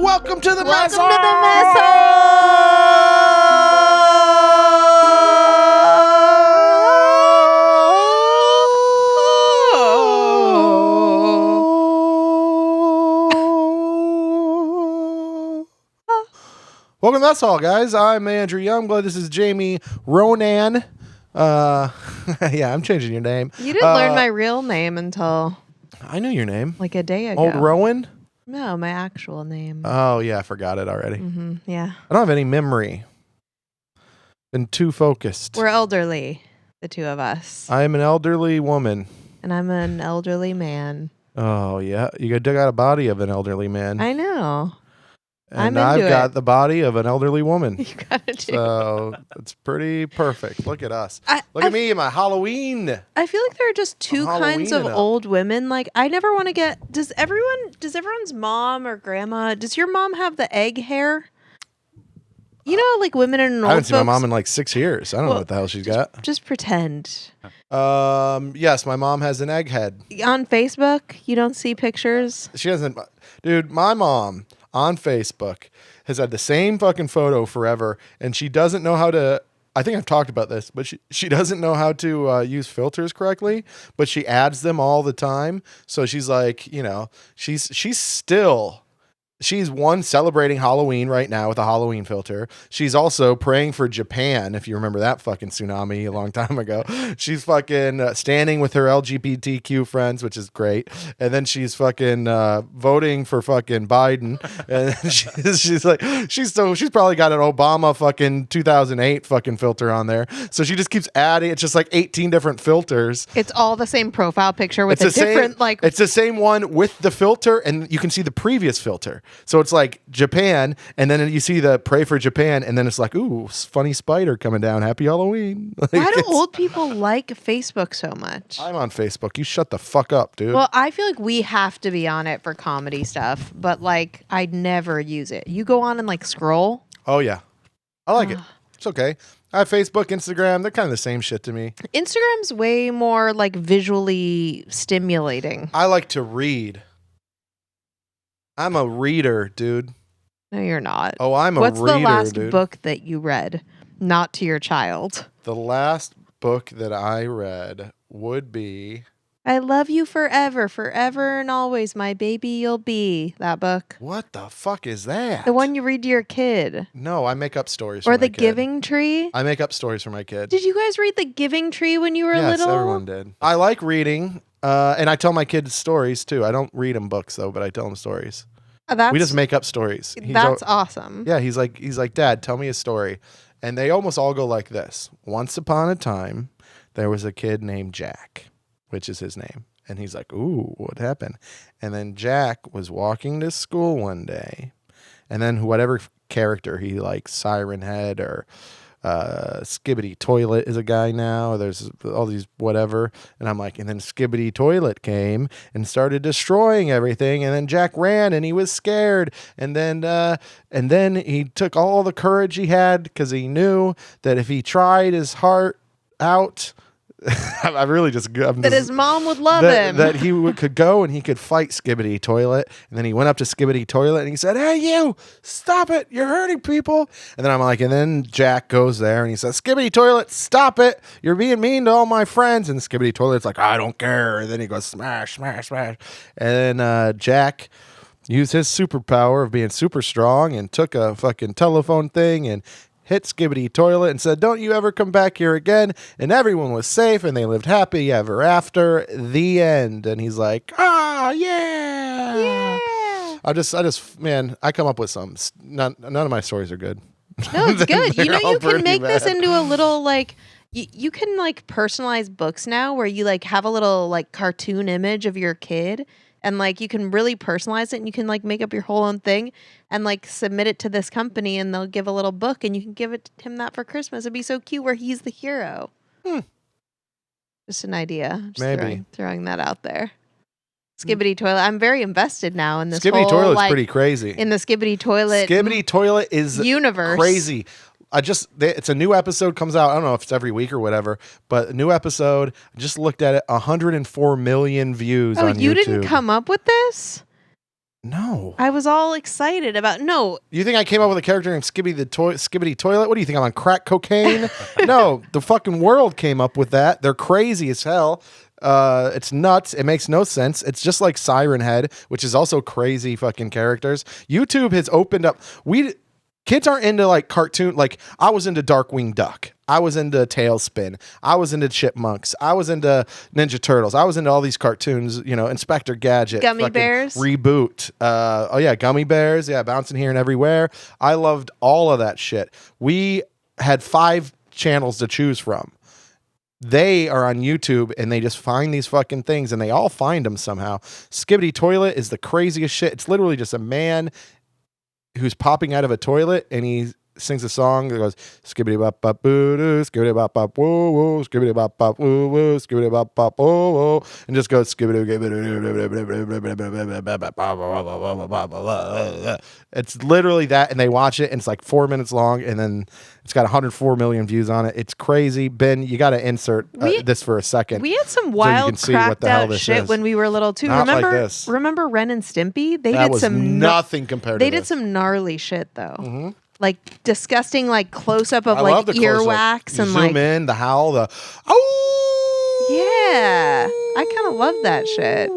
Welcome to the mess Welcome to the mess Welcome to Mess Hall, guys. I'm Andrew Youngblood. This is Jamie Ronan. Yeah, I'm changing your name. You didn't learn my real name until I knew your name. like a day ago. Old Rowan? No, my actual name. Oh, yeah, I forgot it already. Yeah. I don't have any memory. Been too focused. We're elderly, the two of us. I am an elderly woman. And I'm an elderly man. Oh, yeah. You got a body of an elderly man. I know. And I'm into I've got it. the body of an elderly woman. You gotta do. So it's pretty perfect. Look at us. Look I at me in my Halloween. I feel like there are just two kinds of Halloweening up. old women. Like, I never want to get. Does everyone's mom or grandma? Does your mom have the egg hair? You know, like women in an old. I haven't seen my folks- mom in like 6 years. I don't know what the hell she's got. Just pretend. Yes, my mom has an egg head. On Facebook, you don't see pictures. She doesn't. Dude, my mom on Facebook has had the same fucking photo forever, and she doesn't know how to. I think I've talked about this, but she doesn't know how to use filters correctly, but she adds them all the time. So she's like, she's one celebrating Halloween right now with a Halloween filter. She's also praying for Japan, if you remember that fucking tsunami a long time ago. She's fucking standing with her LGBTQ friends, which is great. And then she's fucking voting for fucking Biden. And she's probably got an Obama fucking 2008 fucking filter on there. So she just keeps adding. It's just like 18 different filters. It's all the same profile picture with It's a different It's the same one with the filter, and you can see the previous filter. So it's like Japan, and then you see the pray for Japan, and then it's like, ooh, funny spider coming down. Happy Halloween. Like, Why do old people like Facebook so much? I'm on Facebook. You shut the fuck up, dude. Well, I feel like we have to be on it for comedy stuff, but like I never use it. You go on and like scroll. Oh, yeah. I like it. It's okay. I have Facebook, Instagram. They're kind of the same shit to me. Instagram's way more like visually stimulating. I like to read. I'm a reader, dude. No, you're not. Oh, I'm a What's reader, the last dude. book that you read? Not to your child. The last book that I read would be... I love you forever, forever and always, my baby you'll be. That book. What the fuck is that? The one you read to your kid. No, I make up stories for Or my The kid. Giving Tree. I make up stories for my kid. Did you guys read The Giving Tree when you were Yes, little? everyone did. I like reading, and I tell my kids stories too. I don't read them books though, but I tell them stories. We just make up stories. That's awesome. Yeah, he's like, Dad, tell me a story. And they almost all go like this. Once upon a time, there was a kid named Jack, which is his name. And he's like, ooh, what happened? And then Jack was walking to school one day. And then whatever character he likes, Siren Head or Skibbity Toilet is a guy now. There's all these whatever. And I'm like, and then Skibbity Toilet came and started destroying everything. And then Jack ran and he was scared. And then he took all the courage he had because he knew that if he tried his heart out, that his mom would love him. That he could go and he could fight Skibbity Toilet. And then he went up to Skibbity Toilet and he said, hey, you, stop it. You're hurting people. And then I'm like, and then Jack goes there and he says, Skibbity Toilet, stop it. You're being mean to all my friends. And Skibbity Toilet's like, I don't care. And then he goes, smash, smash, smash. And then Jack used his superpower of being super strong and took a fucking telephone thing and hit Skibbity Toilet and said, don't you ever come back here again. And everyone was safe and they lived happy ever after. The end. And he's like, yeah. Man, I come up with some. None of my stories are good. No, it's good. You know, you can make bad. this into a little like, you can like personalize books now where you like have a little like cartoon image of your kid. And like you can really personalize it and you can like make up your whole own thing and like submit it to this company and they'll give a little book and you can give it to him that for Christmas. It'd be so cute where he's the hero. Just an idea. Just Maybe. throwing that out there. Skibbity Toilet. I'm very invested now in this Skibbity whole, Toilet's like, pretty crazy. in the Skibbity Toilet Skibbity Toilet is universe. Crazy. It's a new episode comes out. I don't know if it's every week or whatever, but a new episode. I just looked at it. 104 million views on YouTube. You didn't come up with this? No. I was all excited about. No, You think I came up with a character named Skibbity Toilet? What do you think? I'm on crack cocaine? No, the fucking world came up with that. They're crazy as hell. It's nuts. It makes no sense. It's just like Siren Head, which is also crazy fucking characters. YouTube has opened up. Kids aren't into like cartoon. Like I was into Darkwing Duck. I was into Tailspin. I was into Chipmunks. I was into Ninja Turtles. I was into all these cartoons. You know, Inspector Gadget, Gummy fucking Bears. Reboot. Oh yeah, Gummy Bears. Yeah, bouncing here and everywhere. I loved all of that shit. We had 5 channels to choose from. They are on YouTube and they just find these fucking things and they all find them somehow. Skibbity Toilet is the craziest shit. It's literally just a man who's popping out of a toilet and he sings a song that goes skibbity bop bop boo doo, skibbity bop bop woo woo, skibbity bop bop woo woo, skibbity bop bop woo woo, and just goes skibbity. It's literally that, and they watch it, and it's like 4 minutes long, and then it's got 104 million views on it. It's crazy. Ben, you got to insert this for a second. We had some wild cracked out shit when we were little too. Not like this. Remember Ren and Stimpy? They that did was some nothing compared to They this. did some gnarly shit though. Mm-hmm. Like disgusting, like close up of I like love the close-up. earwax You and zoom like in, the howl, the oh yeah. I kind of love that shit.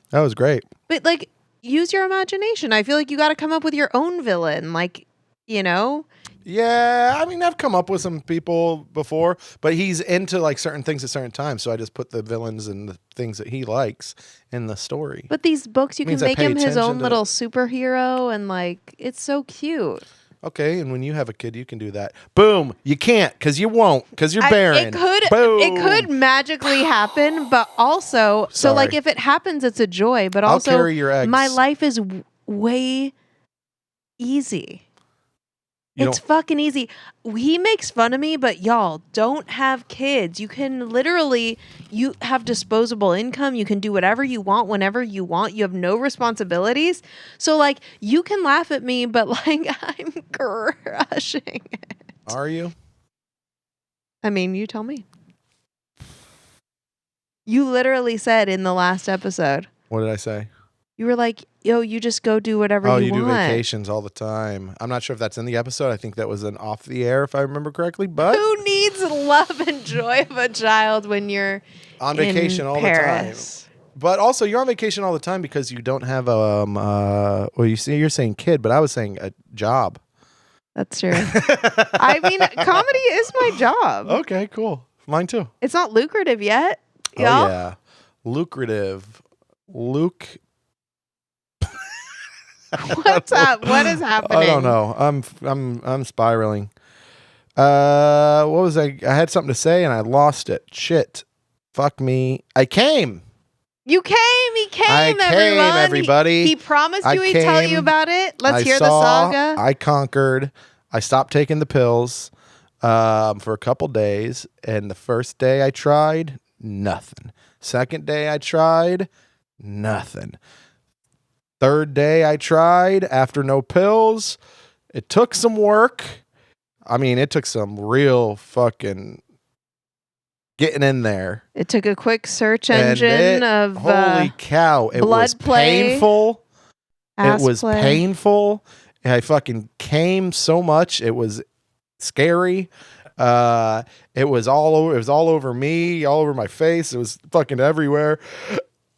That was great. But like, use your imagination. I feel like you got to come up with your own villain. Like, you know. Yeah, I mean, I've come up with some people before, but he's into like certain things at certain times, so I just put the villains and the things that he likes in the story. But these books, you can Means I make pay him his attention own to- little superhero, and like, it's so cute. Okay, and when you have a kid, you can do that. Boom! You can't, because you won't, because you're barren. It could magically happen, but also, so like if it happens, it's a joy. But I'll also, carry your eggs. my life is way easy. It's fucking easy. He makes fun of me, but y'all don't have kids. You can literally, you have disposable income. You can do whatever you want whenever you want. You have no responsibilities. So like, you can laugh at me, but like, I'm crushing it. Are you? I mean, you tell me. You literally said in the last episode. What did I say? You were like, yo, you just go do whatever you want. Oh, you do vacations all the time. I'm not sure if that's in the episode. I think that was an off the air, if I remember correctly. But who needs love and joy of a child when you're on vacation all Paris? The time? But also, you're on vacation all the time because you don't have well, you're saying kid, but I was saying a job. That's true. I mean, comedy is my job. Okay, cool. Mine too. It's not lucrative yet. Oh yeah, lucrative. Luke. What's up? What is happening? I don't know. I'm spiraling. What was I had something to say and I lost it. Shit. Fuck me. I came. You came. He came. I came, everybody. He promised you he'd tell you about it. Let's hear the saga. I conquered. I stopped taking the pills for a couple days, and the first day I tried, nothing. Second day I tried, nothing. Third day I tried after no pills. It took some work. I mean, it took some real fucking getting in there. It took a quick search engine of holy cow! It was painful. It was painful. I fucking came so much. It was scary. It was all over. It was all over me, all over my face. It was fucking everywhere.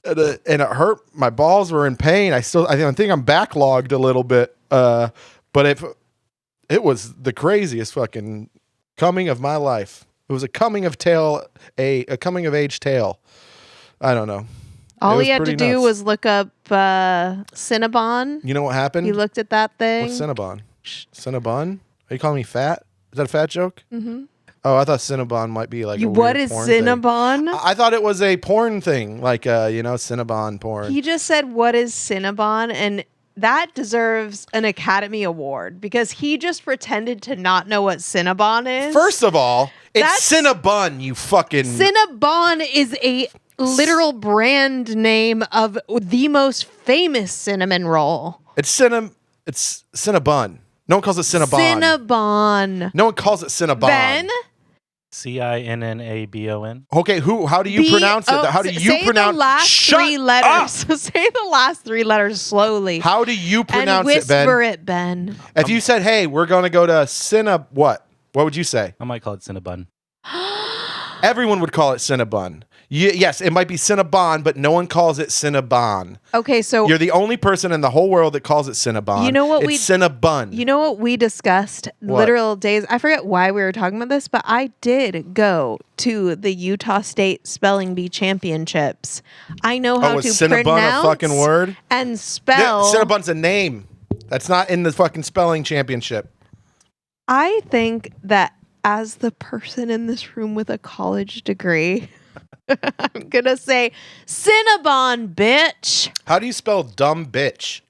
And it hurt. My balls were in pain. I think I'm backlogged a little bit. But it was the craziest fucking coming of my life. It was a coming of age tale. I don't know. All he had to do was look up Cinnabon. You know what happened? He looked at that thing. What's Cinnabon? Cinnabon? Are you calling me fat? Is that a fat joke? Mm-hmm. Oh, I thought Cinnabon might be like what is Cinnabon? I thought it was a porn thing, like Cinnabon porn. He just said, "What is Cinnabon?" And that deserves an Academy Award because he just pretended to not know what Cinnabon is. First of all, it's Cinnabon, you fucking... Cinnabon is a literal brand name of the most famous cinnamon roll. It's Cinnabon. No one calls it Cinnabon. Cinnabon. No one calls it Cinnabon. Ben, Cinnabon. Okay, how do you pronounce it? How do you say pronounce? the last Shut 3 letters. Say the last 3 letters slowly. How do you and pronounce it, whisper Ben? it, Ben. If you said, "Hey, we're gonna go to what would you say? I might call it Cinnabon. Everyone would call it Cinnabon. Yes, it might be Cinnabon, but no one calls it Cinnabon. Okay, so You're the only person in the whole world that calls it Cinnabon. You know what it's Cinnabon. You know what we discussed literal days? I forget why we were talking about this, but I did go to the Utah State Spelling Bee Championships. I know how to Cinnabon pronounce a fucking word? and spell. Cinnabon's a name. That's not in the fucking spelling championship. I think that as the person in this room with a college degree, I'm going to say Cinnabon, bitch. How do you spell dumb bitch?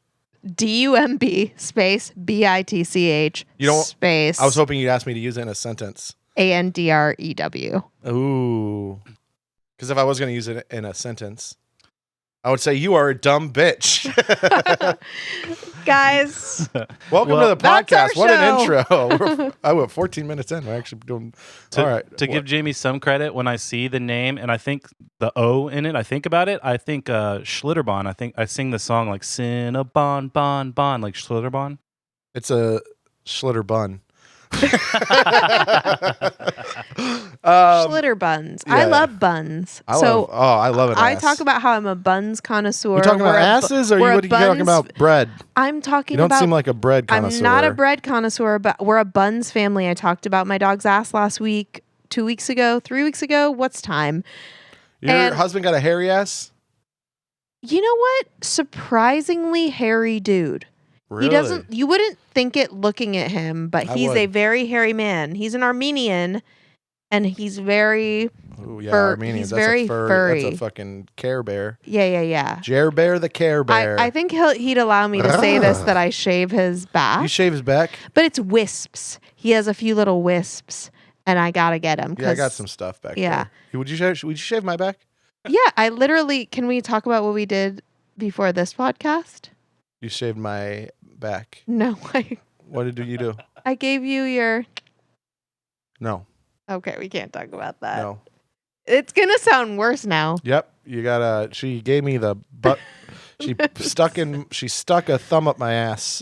DUMB space BITCH space. I was hoping you'd ask me to use it in a sentence. ANDREW. Ooh. Because if I was going to use it in a sentence, I would say you are a dumb bitch. Guys, welcome to the that's our podcast. What an show. intro. I went 14 minutes in. We're actually doing all right. To give Jamie some credit, when I see the name and I think the O in it, I think about it. I think Schlitterbahn. I think I sing the song like Cinnabon, bon, like Schlitterbahn. It's a Schlitter bun. Schlitter buns. yeah. I love buns. I love it. I talk about how I'm a buns connoisseur. You talking about asses, or what are you talking about bread? I'm talking You don't about. seem like a bread connoisseur. I'm not a bread connoisseur, but we're a buns family. I talked about my dog's ass last week, 2 weeks ago, 3 weeks ago. What's time? Your husband got a hairy ass? You know what? Surprisingly hairy dude. Really? He doesn't. You wouldn't think it looking at him, but he's a very hairy man. He's an Armenian, and he's very. Oh yeah, fur, Armenians. he's That's very a furry. That's a fucking Care Bear. Yeah. Jer Bear the Care Bear. I think he'd allow me to say this, that I shave his back. You shave his back? But it's wisps. He has a few little wisps, and I gotta get him. Yeah, I got some stuff back Yeah. there. Would you shave my back? Yeah, I literally. Can we talk about what we did before this podcast? You shaved my back. No, What did you do? I gave you your. No. Okay, we can't talk about that. No. It's gonna sound worse now. Yep. You gotta. She gave me the butt. She stuck a thumb up my ass.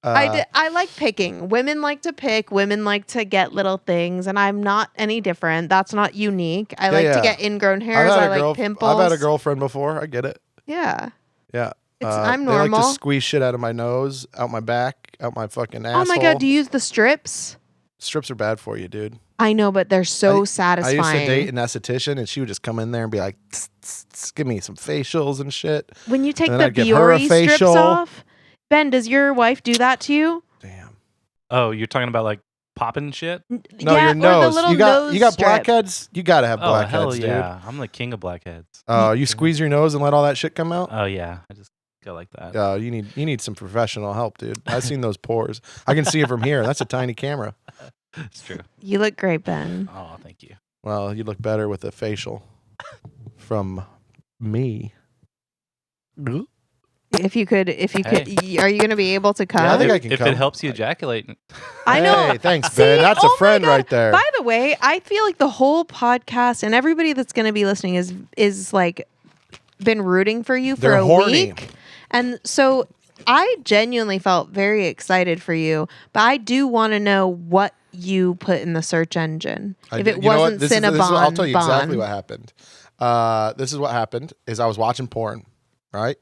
I like picking. Women like to pick. Women like to get little things, and I'm not any different. That's not unique. I like to get ingrown hairs. I like pimples. I've had a girlfriend before. I get it. Yeah. Yeah. I'm They normal. like to squeeze shit out of my nose, out my back, out my fucking asshole. Oh my god, do you use the strips? Strips are bad for you, dude. I know, but they're so satisfying. I used to date an esthetician, and she would just come in there and be like, tss, tss, tss, give me some facials and shit. When you take And the then I'd give her a Biore strips facial. off, Ben, does your wife do that to you? Damn. Oh, you're talking about like popping shit? No, yeah, your or the nose. little You got nose strip. blackheads? You gotta have Oh, hell blackheads, dude. yeah. I'm the king of blackheads. You squeeze your nose and let all that shit come out? Oh, yeah. I just go like that. You need some professional help, dude. I've seen those pores. I can see it from here. That's a tiny camera. It's true. You look great, Ben. Oh, thank you. Well, you look better with a facial from me. If you could, are you going to be able to come? Yeah, I think I can If come. it helps you ejaculate. I know. Hey, thanks, See? Ben. That's Oh a my friend God. right there. By the way, I feel like the whole podcast and everybody that's going to be listening is like been rooting for you for They're a horny. week. And so I genuinely felt very excited for you, but I do want to know what you put in the search engine. If it wasn't Cinnabon, I'll tell you exactly Bon. what happened. This is what happened is I was watching porn, right?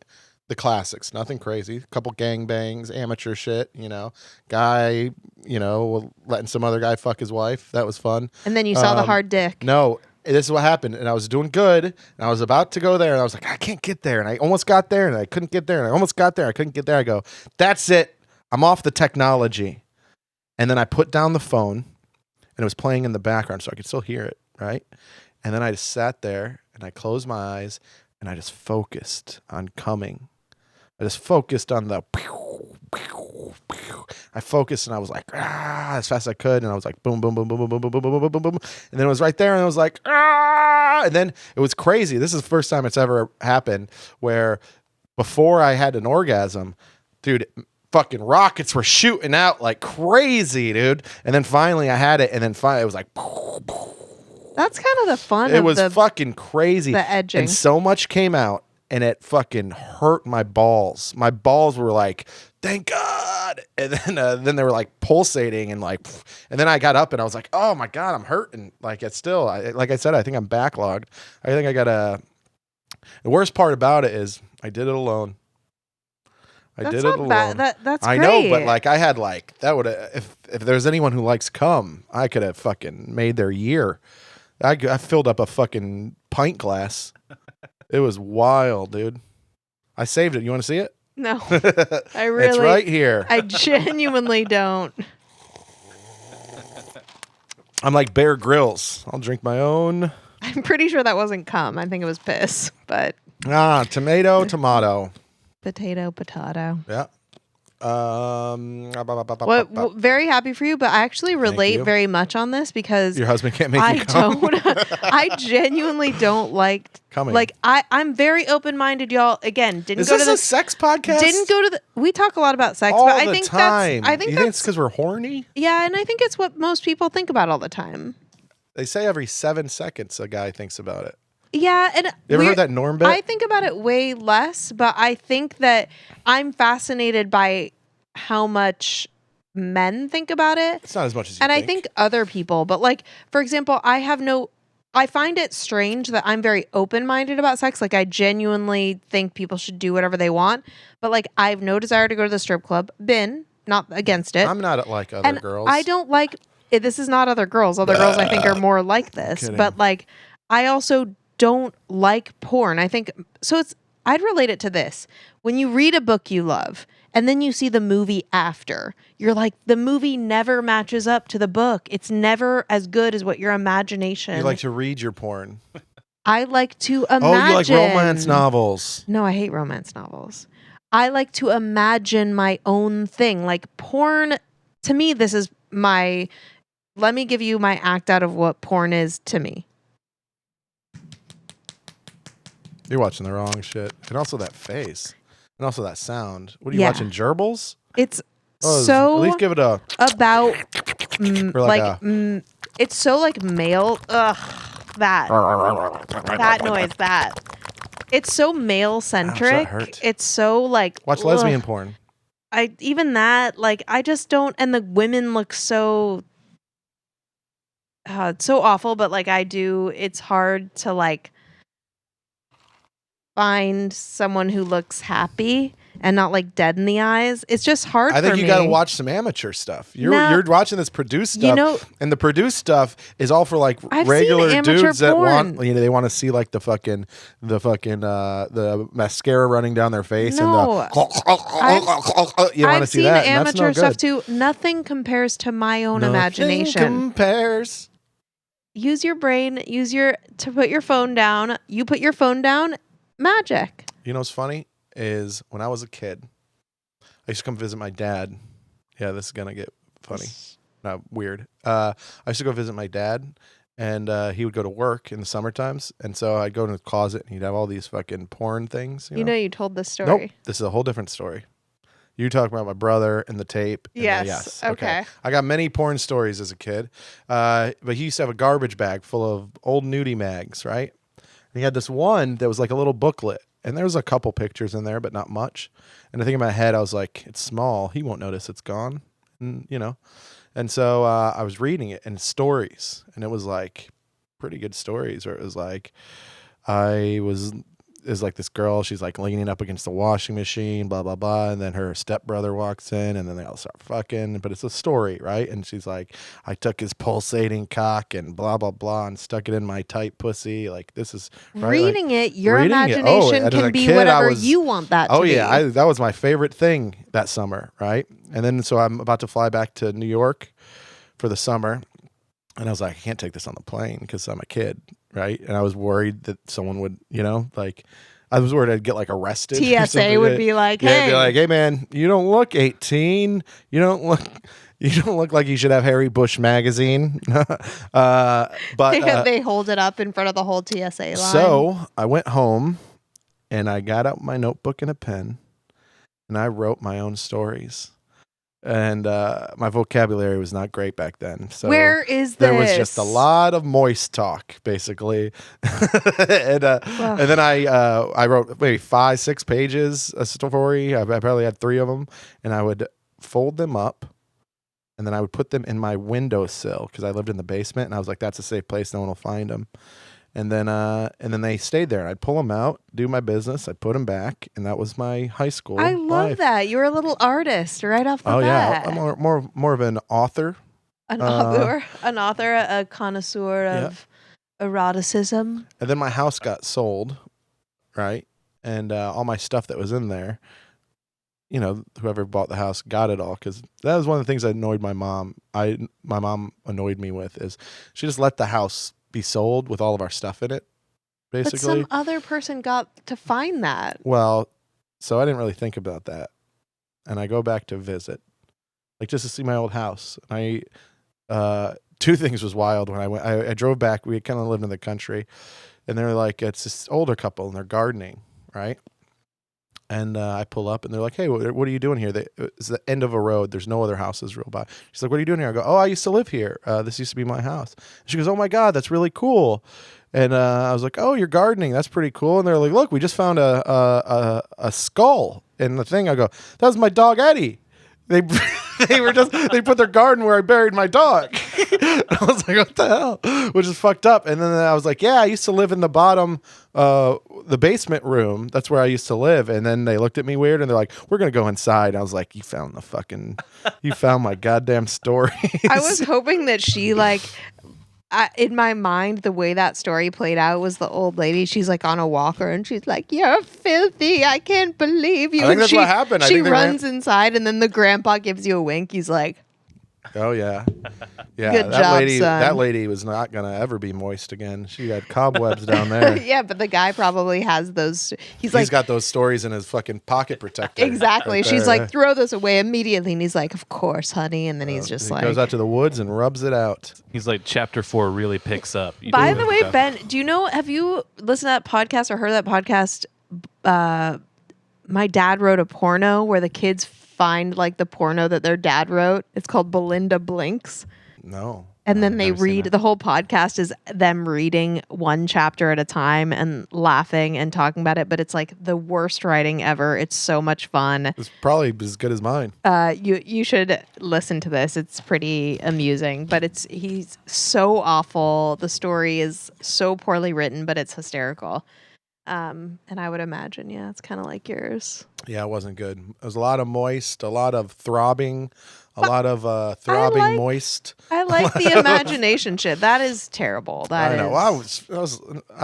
The classics, nothing crazy. A couple gangbangs, amateur shit, guy, letting some other guy fuck his wife. That was fun. And then you saw the hard dick. No, this is what happened. And I was doing good. And I was about to go there. And I was like, I can't get there. And I almost got there. And I couldn't get there. And I almost got there. I couldn't get there. I go, that's it. I'm off the technology. And then I put down the phone. And it was playing in the background. So I could still hear it, right? And then I just sat there. And I closed my eyes. And I just focused on coming. I just focused on the I focused and I was like, as fast as I could. And I was like, boom, boom, boom, boom, boom, boom, boom, boom, boom, boom, boom, boom. And then it was right there. And I was like, and then it was crazy. This is the first time it's ever happened where before I had an orgasm, dude, fucking rockets were shooting out like crazy, dude. And then finally I had it. And then finally it was like, That's kind of the fun It of was the fucking crazy. the edging. And so much came out, and it fucking hurt my balls. My balls were like, thank God. And then they were like pulsating and like, and then I got up and I was like, oh my God, I'm hurting. Like it's still, like I said, I think I'm backlogged. I think I got the worst part about it is I did it alone. That's did not it alone. bad. That's I great. know, but like I had like, that would if there's anyone who likes cum, I could have fucking made their year. I filled up a fucking pint glass. It was wild, dude. I saved it. You want to see it? No, I really. It's right here. I genuinely don't. I'm like Bear Grylls. I'll drink my own. I'm pretty sure that wasn't cum. I think it was piss, but Tomato. potato. Yeah. Very happy for you, but I actually relate you. very much on this because Your husband can't make I you come. I genuinely don't like Coming. Like I'm very open-minded, y'all. Again, Is this a sex podcast? Didn't go to the. We talk a lot about sex, all but I the think time. that's. I think you think it's because we're horny? Yeah, and I think it's what most people think about all the time. They say every 7 seconds a guy thinks about it. Yeah, and You ever heard that Norm bit? I think about it way less, but I think that I'm fascinated by how much men think about it. It's not as much as you and think. I think other people, but like for example, I find it strange that I'm very open-minded about sex. Like I genuinely think people should do whatever they want, but like I have no desire to go to the strip club. Been not against it. I'm not like other girls. I don't like this is not other girls. Other girls I think are more like this. Kidding. But like I also don't like porn. I think so I'd relate it to this. When you read a book you love and then you see the movie after, you're like, the movie never matches up to the book. It's never as good as what your imagination. You like to read your porn. I like to imagine. Oh, you like romance novels. No, I hate romance novels. I like to imagine my own thing. Like porn, to me, this is my, let me give you my act out of what porn is to me. You're watching the wrong shit. And also that face. And also that sound. What are you Yeah. watching? Gerbils? It's At so least give it a. about Or like it's so like male. Ugh, that noise. That it's so male centric. hurt. It's so like Watch lesbian porn. Even that like I just don't. And the women look so. It's so awful, but like I do. It's hard to like find someone who looks happy and not like dead in the eyes. It's just hard for me. I think you got to watch some amateur stuff. You're watching this produced stuff, You know- and the produced stuff is all for like I've regular seen amateur dudes that porn. want they want to see like the mascara running down their face No. and the you want to I've see seen that. And that's amateur no stuff good. too. Nothing compares to my own Nothing imagination. compares. Use your brain. To put your phone down. You put your phone down. Magic. You know what's funny is when I was a kid, I used to come visit my dad. Yeah, this is gonna get funny. Not weird. I used to go visit my dad, and he would go to work in the summer times, and so I'd go in the closet, and he'd have all these fucking porn things. You know you told this story. Nope, this is a whole different story. You talk about my brother and the tape. And Yes, okay. I got many porn stories as a kid, but he used to have a garbage bag full of old nudie mags, right? And he had this one that was like a little booklet, and there was a couple pictures in there, but not much. And I think in my head, I was like, it's small. He won't notice it's gone, and, And so I was reading it, and stories, and it was like pretty good stories, where it was like, is like this girl, she's like leaning up against the washing machine, blah, blah, blah. And then her stepbrother walks in, and then they all start fucking, but it's a story, right? And she's like, I took his pulsating cock and blah, blah, blah, and stuck it in my tight pussy. Like, this is right. Reading like, it, your reading imagination as a can be kid, whatever you want that to be. Oh, yeah. That was my favorite thing that summer, right? And then, so I'm about to fly back to New York for the summer. And I was like, I can't take this on the plane because I'm a kid, right? And I was worried that someone would, I was worried I'd get like arrested. TSA would be like, yeah, hey. be like, hey man, you don't look 18. You don't look like you should have Harry Bush magazine. But they hold it up in front of the whole TSA line. So I went home and I got out my notebook and a pen and I wrote my own stories. and my vocabulary was not great back then. So Where is there this? was just a lot of moist talk, basically, and then I wrote maybe 5-6 pages a story. I probably had 3 of them, and I would fold them up, and then I would put them in my windowsill because I lived in the basement, and I was like, that's a safe place, no one will find them. And then they stayed there. I'd pull them out, do my business. I'd put them back, and that was my high school. I love life. that. You were a little artist right off the Oh bat. yeah, I'm more of an author. An author, a connoisseur of eroticism. And then my house got sold, right? And all my stuff that was in there, whoever bought the house got it all, because that was one of the things that annoyed my mom. My mom annoyed me with is she just let the house be sold with all of our stuff in it, basically. But some other person got to find that. Well, so I didn't really think about that, and I go back to visit, like just to see my old house. And two things was wild when I went. I drove back. We kind of lived in the country, and they're like, it's this older couple, and they're gardening, right? And I pull up, and they're like, hey, what are you doing here? It's the end of a road. There's no other houses real by. She's like, what are you doing here? I go, oh, I used to live here. This used to be my house. And she goes, oh, my God, that's really cool. And I was like, oh, you're gardening. That's pretty cool. And they're like, look, we just found a skull in the thing. I go, that was my dog, Eddie. They put their garden where I buried my dog. I was like, what the hell? Which is fucked up. And then I was like, yeah, I used to live in the bottom, the basement room. That's where I used to live. And then they looked at me weird and they're like, we're going to go inside. And I was like, you found my goddamn story. I was hoping that she in my mind, the way that story played out was the old lady. She's like on a walker and she's like, you're filthy. I can't believe you. I think that's what happened. She runs inside and then the grandpa gives you a wink. He's like, oh, yeah. Yeah. Good job, son. That lady was not going to ever be moist again. She had cobwebs down there. Yeah, but the guy probably has those. He's got those stories in his fucking pocket protector. Exactly. Right She's there. like, throw this away immediately. And he's like, of course, honey. And then he's just he goes out to the woods and rubs it out. He's like, chapter 4 really picks up. By the way, Ben, do you know, have you listened to that podcast or heard that podcast? My dad wrote a porno where the kids find like the porno that their dad wrote. It's called Belinda Blinks. No. And then they read, the whole podcast is them reading one chapter at a time and laughing and talking about it. But it's like the worst writing ever. It's so much fun. It's probably as good as mine. You should listen to this. It's pretty amusing, but he's so awful. The story is so poorly written, but it's hysterical. And I would imagine, yeah, it's kind of like yours. Yeah, it wasn't good. It was a lot of moist, a lot of throbbing, throbbing moist. I like the imagination shit. That is terrible. I know. I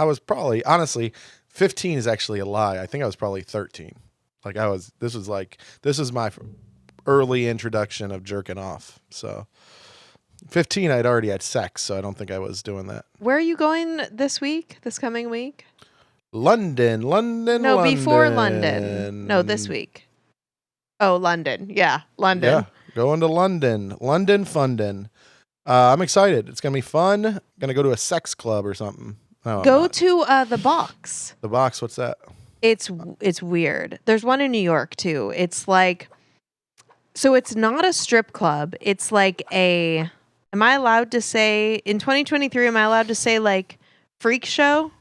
was probably, honestly, 15 is actually a lie. I think I was probably 13. This was my early introduction of jerking off. So 15, I'd already had sex, so I don't think I was doing that. Where are you going this coming week? London. No, before London. No, this week. Oh, London. Yeah, London. Yeah, going to London. London fundin'. I'm excited. It's going to be fun. Going to go to a sex club or something. No, go to the Box. The Box, what's that? It's weird. There's one in New York, too. It's like... So it's not a strip club. It's like a... Am I allowed to say... In 2023, am I allowed to say, like, freak show?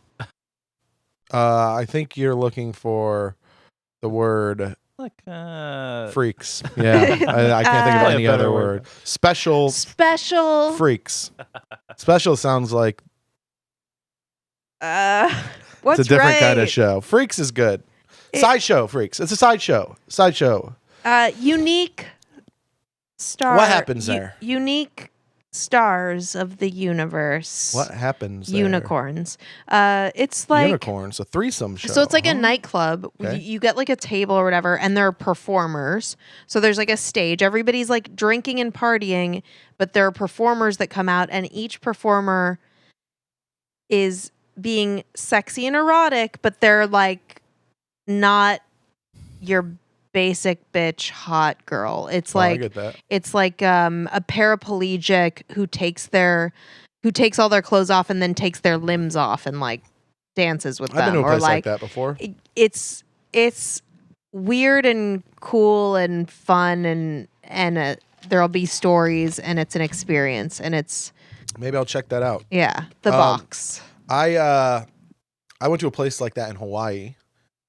I think you're looking for the word freaks. Yeah, I can't think of any other word. Special freaks. Special sounds like what's it's a different kind of show. Freaks is good. Sideshow freaks. It's a sideshow. Unique star. What happens there? Unique stars of the universe. What happens there? Unicorns. It's like unicorns, a threesome show. So it's like a nightclub. Okay. You get like a table or whatever, and there are performers. So there's like a stage. Everybody's like drinking and partying, but there are performers that come out, and each performer is being sexy and erotic, but they're like not your basic bitch hot girl. It's like I get that. It's like a paraplegic who takes all their clothes off and then takes their limbs off and like dances with them. I've been to a place like that before. It's weird and cool and fun, and there'll be stories, and it's an experience, and it's Maybe I'll check that out. the box. I went to a place like that in Hawaii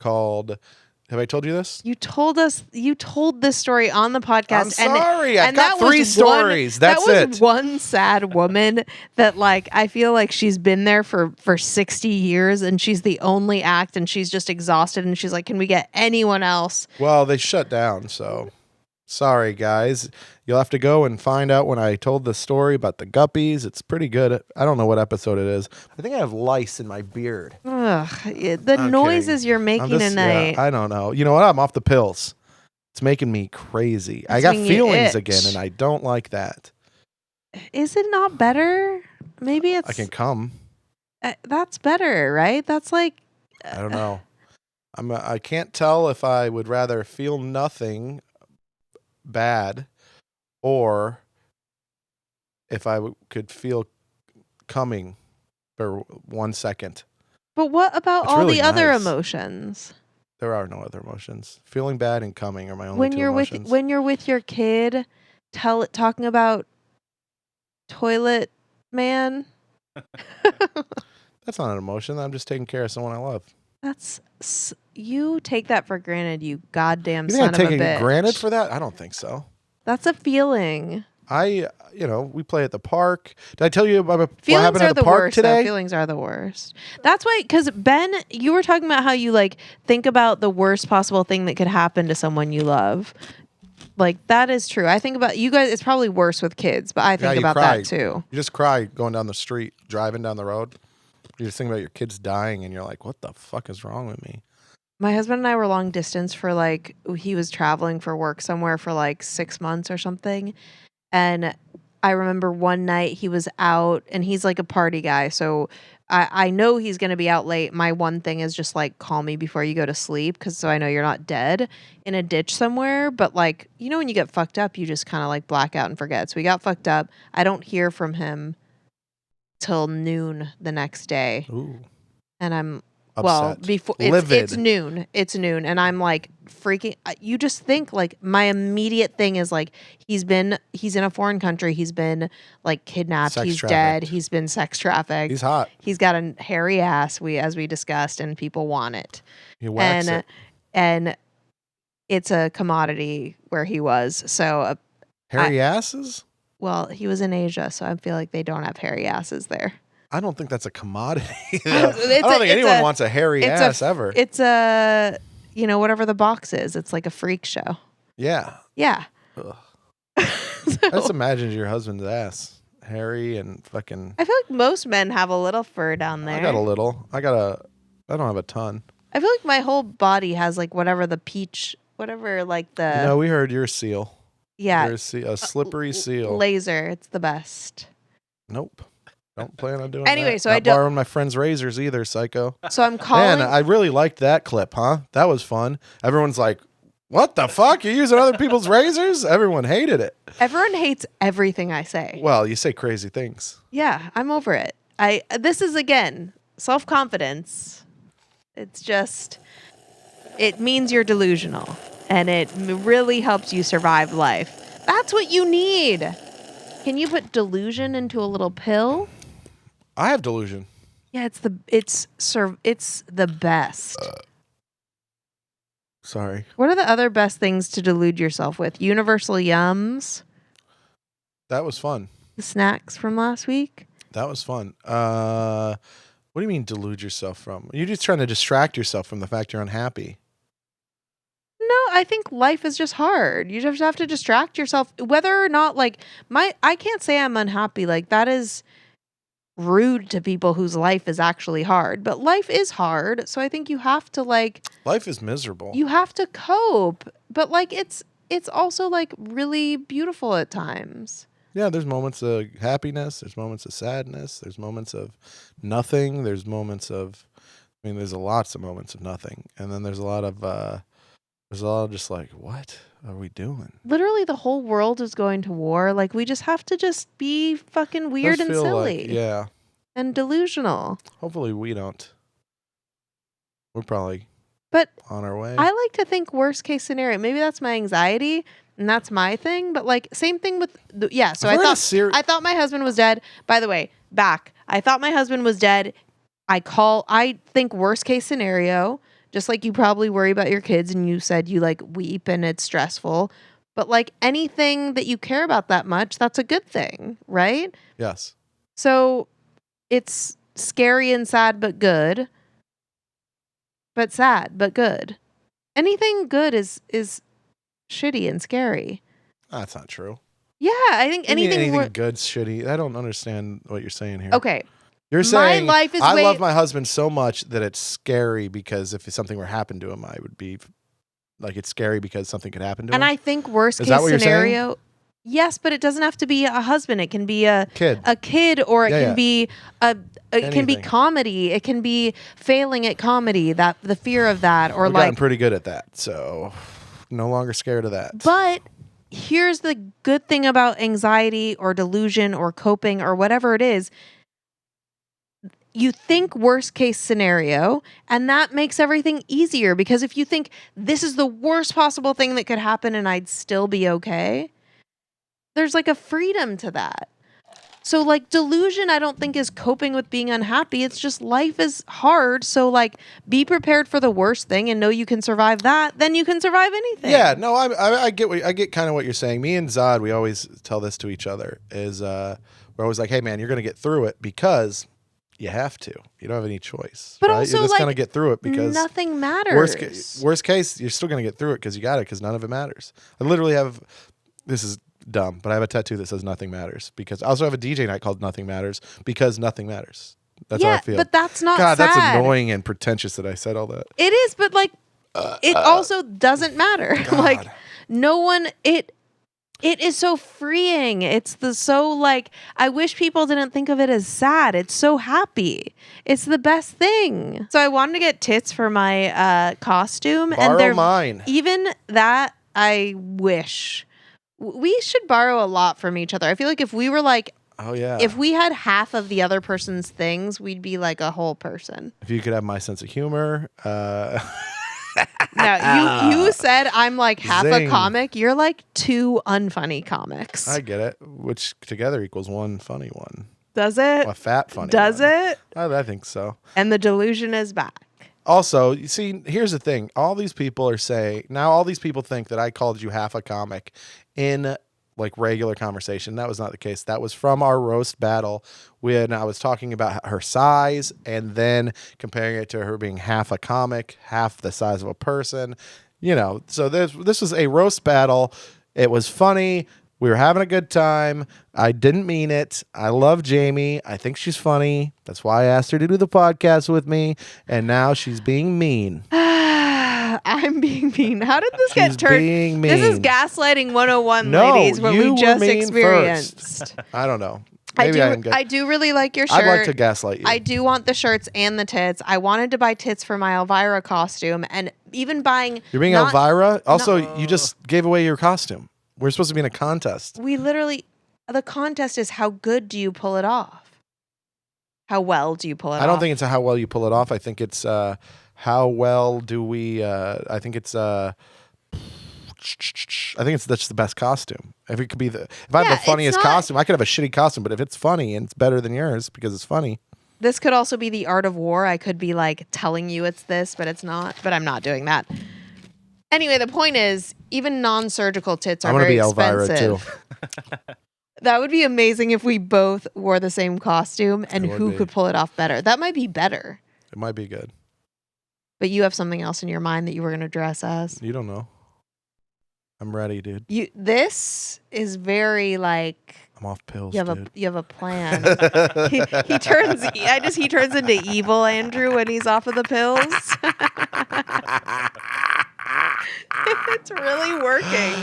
called. Have I told you this? You told this story on the podcast. I'm sorry. I've and got that was 3 stories. That's that was it. one sad woman that like I feel like she's been there for 60 years and she's the only act and she's just exhausted and she's like, can we get anyone else? Well, they shut down, so sorry, guys. You'll have to go and find out when I told the story about the guppies. It's pretty good. I don't know what episode it is. I think I have lice in my beard. Ugh, the I'm noises kidding. you're making tonight. I don't know. You know what? I'm off the pills. It's making me crazy. I got making you feelings itch. again, and I don't like that. Is it not better? Maybe it's I can come. that's better, right? That's like I don't know. I can't tell if I would rather feel nothing bad or if I could feel coming for 1 second. But what about It's all really the other nice. emotions? There are no other emotions. Feeling bad and coming are my only When 2 you're emotions. when you're with your kid, talking about toilet man. That's not an emotion. I'm just taking care of someone I love. You take that for granted, you goddamn You son think I'm of a taking bitch. it granted for that? I don't think so. That's a feeling. We play at the park. Did I tell you about what Feelings happened are at the the park worst. today? Though. Feelings are the worst. That's why, because Ben, you were talking about how you like think about the worst possible thing that could happen to someone you love. Like that is true. I think about you guys. It's probably worse with kids, but I think you about cry. that too. You just cry going down the street, driving down the road. You just think about your kids dying, and you're like, "What the fuck is wrong with me?" My husband and I were long distance for like he was traveling for work somewhere for like 6 months or something, and I remember one night he was out and he's like a party guy. So I know he's going to be out late. My one thing is just like call me before you go to sleep so I know you're not dead in a ditch somewhere. But like, when you get fucked up, you just kind of like black out and forget. So we got fucked up. I don't hear from him till noon the next day. Ooh, And I'm upset. before Livid. it's noon. It's noon, and I'm like freaking. You just think like my immediate thing is like he's in a foreign country. He's been like kidnapped. Sex He's trafficked. dead. He's been sex trafficked. He's hot. He's got a hairy ass. As we discussed, and people want it. He whacks it. And it's a commodity where he was. So Hairy asses? well, he was in Asia, so I feel like they don't have hairy asses there. I don't think that's a commodity. I It's don't think anyone wants a hairy it's ass ever. It's a whatever the box is. It's like a freak show. Yeah. Yeah. Ugh. So, I just imagine your husband's ass. Hairy and fucking. I feel like most men have a little fur down there. I got a little. I don't have a ton. I feel like my whole body has like whatever the peach, whatever like the. No, we heard you're a seal. Yeah. You're a slippery seal. Laser. It's the best. Nope. Don't plan on doing Anyway, that. so Not I don't- borrowing my friend's razors either, psycho. So I'm calling. Man, I really liked that clip, huh? That was fun. Everyone's like, what the fuck? You're using other people's razors? Everyone hated it. Everyone hates everything I say. Well, you say crazy things. Yeah, I'm over it. This is again self-confidence. It's just it means you're delusional and it really helps you survive life. That's what you need. Can you put delusion into a little pill? I have delusion. Yeah, it's the best. Sorry. What are the other best things to delude yourself with? Universal Yums, That was fun. the snacks from last week. That was fun. What do you mean delude yourself from? You're just trying to distract yourself from the fact you're unhappy. No, I think life is just hard. You just have to distract yourself, whether or not like I can't say I'm unhappy. Like that is rude to people whose life is actually hard. But life is hard, so I think you have to like Life is miserable. you have to cope. But like it's also like really beautiful at times. Yeah, there's moments of happiness. There's moments of sadness. There's moments of nothing. There's moments of, there's lots of moments of nothing. And then there's a lot of just like, what are we doing? Literally the whole world is going to war. Like we just have to just be fucking weird Does and feel silly like, yeah. and delusional. Hopefully we don't. We're probably But on our way. I like to think worst case scenario. Maybe that's my anxiety and that's my thing. But like same thing with so I've I heard a thought I thought my husband was dead. By the way, I thought my husband was dead. I think worst case scenario, just like you probably worry about your kids and you said you like weep and it's stressful. But like anything that you care about that much, that's a good thing, right? Yes. So it's scary and sad but good. But sad but good. Anything good is shitty and scary. That's not true. Yeah, I think You mean anything anything good's shitty. I don't understand what you're saying here. Okay. You're saying life is I way- love my husband so much that it's scary because if something were happen to him, I would be like it's scary because something could happen to him. And I think worst Is case that what you're scenario. Yes, but it doesn't have to be a husband. It can be a kid, or it can be it can be Anything. comedy. It can be failing at comedy. That the fear of that, or We've like. gotten pretty good at that, so no longer scared of that. But here's the good thing about anxiety or delusion or coping or whatever it is. You think worst case scenario, and that makes everything easier, because if you think this is the worst possible thing that could happen and I'd still be okay, there's like a freedom to that. So like delusion, I don't think is coping with being unhappy. It's just life is hard. So like be prepared for the worst thing and know you can survive that. Then you can survive anything. Yeah, no, I get kind of what you're saying. Me and Zod, we always tell this to each other is we're always like, hey man, you're gonna get through it because you have to. You don't have any choice. But right? also, you're just like, gonna get through it because nothing matters. worst case, you're still gonna get through it because you got it because none of it matters. I literally have this is dumb, but I have a tattoo that says nothing matters because I also have a DJ night called Nothing Matters because nothing matters. That's how I feel. But that's not God, sad. that's annoying and pretentious that I said all that. It is, but like it also doesn't matter. Like no one it is so freeing. It's like I wish people didn't think of it as sad. It's so happy. It's the best thing. So I wanted to get tits for my costume. Borrow and they're mine. Even that I wish. We should borrow a lot from each other. I feel like if we were like, Oh yeah. if we had half of the other person's things, we'd be like a whole person. If you could have my sense of humor, No, you said I'm like half Zing. a comic. You're like two unfunny comics. I get it. Which together equals one funny one. Does it? A fat funny Does one. it? I think so. And the delusion is back. Also, you see, here's the thing. All these people are saying, now all these people think that I called you half a comic in like regular conversation. That was not the case. That was from our roast battle when I was talking about her size and then comparing it to her being half a comic, half the size of a person. You know, so this was a roast battle. It was funny. We were having a good time. I didn't mean it. I love Jamie. I think she's funny. That's why I asked her to do the podcast with me. And now she's being mean. I'm being mean. How did this get She's turned? being This is mean. gaslighting 101, No, ladies, what you we were just mean experienced. I don't know. Maybe I am good. I do really like your shirt. I'd like to gaslight you. I do want the shirts and the tits. I wanted to buy tits for my Elvira costume, and even buying. You're being not- Elvira? Also, you just gave away your costume. We're supposed to be in a contest. We literally, the contest is how good do you pull it off? How well do you pull it off? I don't think it's how well you pull it off. I think it's how well do we. I think it's. I think that's the best costume. If it could be if I have Yeah, the funniest it's not- costume, I could have a shitty costume. But if it's funny and it's better than yours because it's funny, This could also be the art of war. I could be like telling you it's this, but it's not. But I'm not doing that. Anyway, the point is, even non-surgical tits are I'm gonna very be Elvira expensive. too. That would be amazing if we both wore the same costume and It would who be. could pull it off better. That might be better. It might be good. But you have something else in your mind that you were going to dress as. You don't know. I'm ready, dude. This is very like I'm off pills, you dude. have a plan. he turns into evil Andrew when he's off of the pills. It's really working.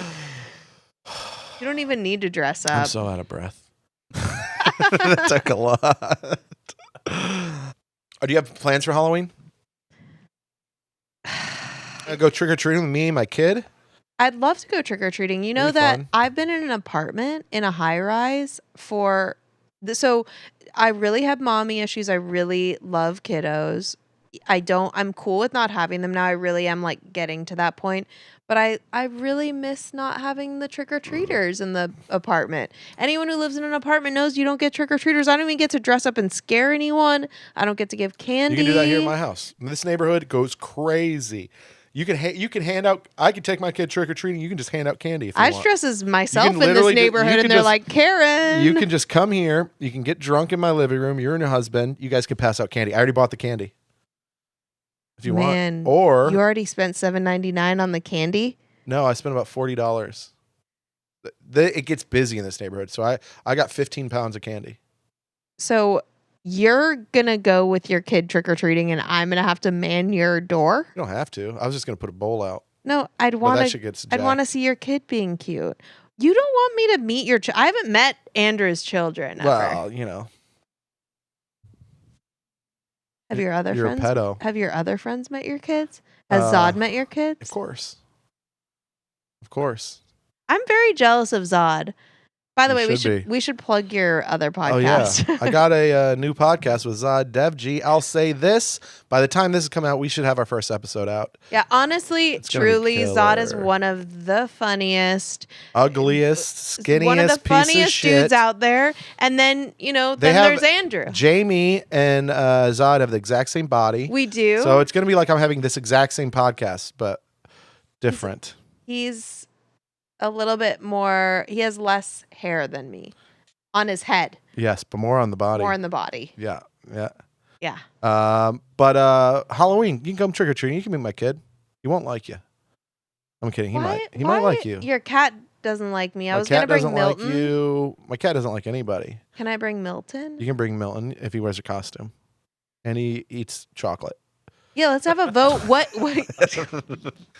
You don't even need to dress I'm up. so out of breath. That took a lot. Do you have plans for Halloween? Go trick or treating with me and my kid. I'd love to go trick or treating. You know It'd be that fun. I've been in an apartment in a high rise so I really have mommy issues. I really love kiddos. I'm cool with not having them now. I really am like getting to that point. But I really miss not having the trick-or-treaters in the apartment. Anyone who lives in an apartment knows you don't get trick-or-treaters. I don't even get to dress up and scare anyone. I don't get to give candy. You can do that here in my house. This neighborhood goes crazy. You can hand out. I can take my kid trick or treating. You can just hand out candy if you I want. stress as myself in this literally neighborhood, and they're just- like, Karen. You can just come here. You can get drunk in my living room. You and your husband. You guys can pass out candy. I already bought the candy. If you Man, want, or you already spent $7.99 on the candy. no, I spent about $40. It gets busy in this neighborhood, so I got 15 pounds of candy. So you're gonna go with your kid trick or treating, and I'm gonna have to man your door. You don't have to. I was just gonna put a bowl out. No, I'd But want that to. shit gets I'd want to jacked. see your kid being cute. You don't want me to meet your. I haven't met Andrew's children ever. Well, Have your other you're friends? a pedo. Have your other friends met your kids? Has Uh, Zod met your Of kids? course. Of course. I'm very jealous of Zod. By the You way, should be. we should plug your other podcast. Oh yeah, I got a new podcast with Zod DevG. I'll say this: by the time this is coming out, we should have our first episode out. Yeah, honestly, It's gonna be truly, Zod is killer. one of the funniest, Ugliest, skinniest one of the piece funniest of shit. dudes out there. And then then have- there's Andrew. Jamie and Zod have the exact same body, We do. so it's gonna be like I'm having this exact same podcast, but different. He's a little bit more. He has less hair than me on his head, Yes, but more on the body. more in the body. Yeah, yeah. Yeah. But Halloween, you can come trick or treating. You can meet my kid. He won't like you. I'm kidding. He might. He might like you. Your cat doesn't like me. I My was gonna cat bring doesn't Milton. like you. My cat doesn't like anybody. Can I bring Milton? You can bring Milton if he wears a costume, and he eats chocolate. Yeah, let's have a vote. What?